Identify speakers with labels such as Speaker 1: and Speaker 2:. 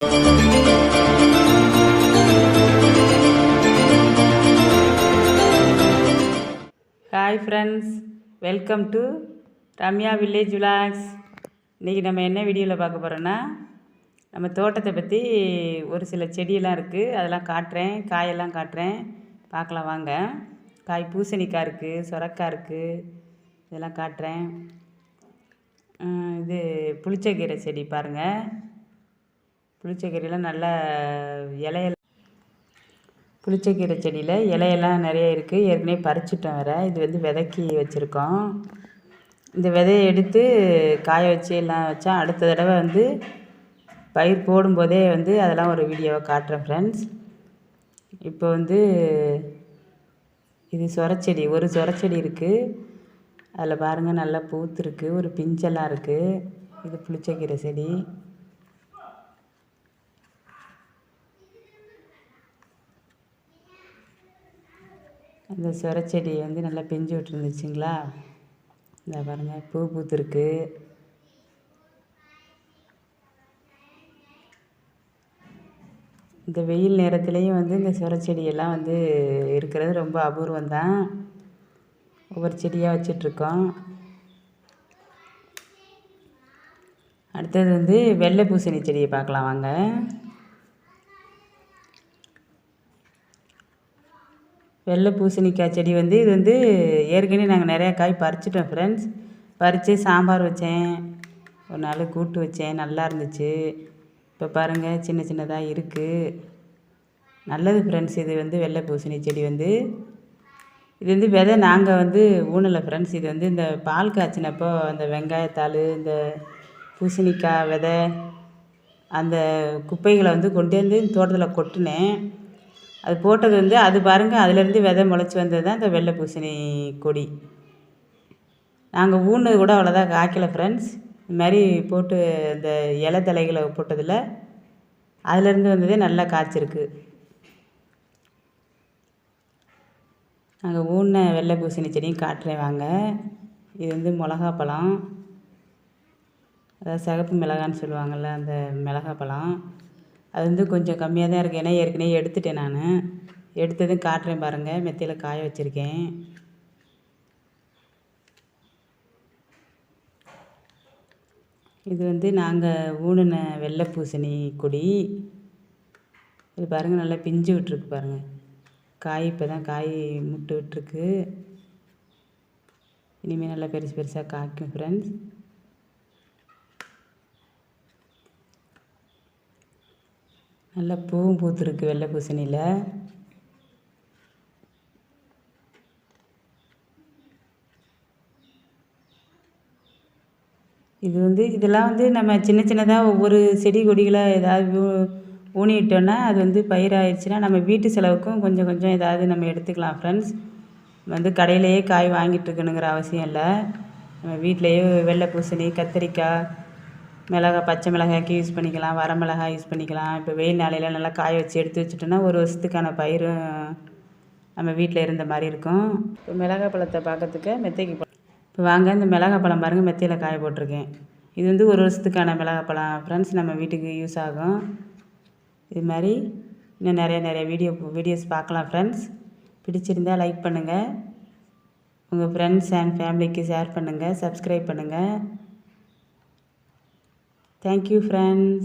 Speaker 1: Hi friends, welcome to Ramya village vlogs. இன்றைக்கி நம்ம என்ன வீடியோவில் பார்க்க போகிறோன்னா, நம்ம தோட்டத்தை பற்றி ஒரு சில செடியெல்லாம் இருக்குது, அதெல்லாம் காட்டுறேன், காயெல்லாம் காட்டுறேன், பார்க்கலாம் வாங்க. காய் பூசணிக்காய் இருக்குது, சொரக்காய் இருக்குது, இதெல்லாம் காட்டுறேன். இது புளிச்சக்கீரை செடி பாருங்கள். புளிச்சக்கீரைலாம் நல்ல இலையெல்லாம், புளிச்சக்கீரை செடியில் இலையெல்லாம் நிறைய இருக்குது. ஏற்கனவே பறிச்சுட்டோம் வேறு. இது வந்து விதைக்கி வச்சுருக்கோம். இந்த விதையை எடுத்து காய வச்சு எல்லாம் வச்சா அடுத்த தடவை வந்து பயிர் போடும்போதே வந்து அதெல்லாம் ஒரு வீடியோவை காட்டுறேன் ஃப்ரெண்ட்ஸ். இப்போ வந்து இது சொரச்செடி, ஒரு சொரச்செடி இருக்குது. அதில் பாருங்கள் நல்லா பூத்துருக்கு, ஒரு பிஞ்செல்லாம் இருக்குது. இது புளிச்சக்கீரை செடி. அந்த சொரச்செடி வந்து நல்லா பிஞ்சு விட்டுருந்துச்சுங்களா. இந்த பாருங்கள் பூ பூத்துருக்கு. இந்த வெயில் நேரத்துலேயும் வந்து இந்த சொரச்செடியெல்லாம் வந்து இருக்கிறது ரொம்ப அபூர்வம் தான். ஒவ்வொரு செடியாக வச்சிட்ருக்கோம். அடுத்தது வந்து வெள்ளை பூசணி செடியை பார்க்கலாம் வாங்க. வெள்ளை பூசணிக்காய் செடி வந்து இது வந்து ஏற்கனவே நாங்கள் நிறையா காய் பறிச்சிட்டோம் ஃப்ரெண்ட்ஸ். பறித்து சாம்பார் வச்சேன், ஒரு நாள் கூட்டு வச்சேன், நல்லா இருந்துச்சு. இப்போ பாருங்கள் சின்ன சின்னதாக இருக்குது, நல்லது ஃப்ரெண்ட்ஸ். இது வந்து வெள்ளை பூசணி செடி வந்து இது வந்து விதை நாங்கள் வந்து ஊனலை ஃப்ரெண்ட்ஸ். இது வந்து இந்த பால் காய்ச்சினப்போ அந்த வெங்காயத்தாள், இந்த பூசணிக்காய் விதை, அந்த குப்பைகளை வந்து கொண்டு வந்து தோட்டத்தில் கொட்டினேன். அது போட்டது வந்து அது பாருங்கள், அதுலேருந்து விதை முளைச்சி வந்தது தான் இந்த வெள்ளை பூசணி கொடி. நாங்கள் ஊனது கூட அவ்வளோதான் காய்க்கலை ஃப்ரெண்ட்ஸ். இது மாதிரி போட்டு இந்த இலை தலைகளை போட்டதில் அதுலேருந்து வந்ததே நல்லா காய்ச்சிருக்கு. நாங்கள் ஊன வெள்ளை பூசணி செடியும் காட்டுறேன் வாங்க. இது வந்து மிளகா பழம், அதாவது சிகப்பு மிளகான்னு சொல்லுவாங்கள்ல, அந்த மிளகா பழம். அது வந்து கொஞ்சம் கம்மியாக தான் இருக்குது, ஏன்னா ஏற்கனவே எடுத்துட்டேன் நான். எடுத்ததும் காட்டுறேன் பாருங்கள். மெத்தையில் காய வச்சுருக்கேன். இது வந்து நாங்கள் ஊனின வெள்ளை பூசணி கொடி. இது பாருங்கள் நல்லா பிஞ்சு விட்டுருக்கு பாருங்கள். காய் இப்போ தான் காய் முட்டு விட்டுருக்கு. இனிமேல் நல்லா பெருசு பெருசாக காய்க்கும் ஃப்ரெண்ட்ஸ். நல்லா பூவும் பூத்துருக்கு வெள்ளை பூசணியில். இது வந்து இதெல்லாம் வந்து நம்ம சின்ன சின்னதாக ஒவ்வொரு செடி கொடிகளை ஏதாவது ஊனிட்டோன்னா அது வந்து பயிராகிடுச்சுன்னா நம்ம வீட்டு செலவுக்கும் கொஞ்சம் கொஞ்சம் ஏதாவது நம்ம எடுத்துக்கலாம் ஃப்ரெண்ட்ஸ். வந்து கடையிலையே காய் வாங்கிட்டு இருக்கணுங்கிற அவசியம் இல்லை. நம்ம வீட்டிலையே வெள்ளை பூசணி, கத்திரிக்காய், மிளகாய், பச்சை மிளகாய்க்கு யூஸ் பண்ணிக்கலாம், வர மிளகாய் யூஸ் பண்ணிக்கலாம். இப்போ வெயில் நாளையில் நல்லா காய வச்சு எடுத்து வச்சுட்டோன்னா ஒரு வருஷத்துக்கான பயிரும் நம்ம வீட்டில் இருந்த மாதிரி இருக்கும். இப்போ மிளகாய் பழத்தை பார்க்கறதுக்கு மெத்தைக்கு இப்போ வாங்க. இந்த மிளகாய் பழம் பாருங்கள், மெத்தையில் காய போட்டிருக்கேன். இது வந்து ஒரு வருஷத்துக்கான மிளகாய் பழம் ஃப்ரெண்ட்ஸ், நம்ம வீட்டுக்கு யூஸ் ஆகும். இது மாதிரி இன்னும் நிறைய வீடியோஸ் பார்க்கலாம் ஃப்ரெண்ட்ஸ். பிடிச்சிருந்தால் லைக் பண்ணுங்கள், உங்கள் ஃப்ரெண்ட்ஸ் அண்ட் ஃபேமிலிக்கு ஷேர் பண்ணுங்கள், சப்ஸ்கிரைப் பண்ணுங்கள். Thank you friends.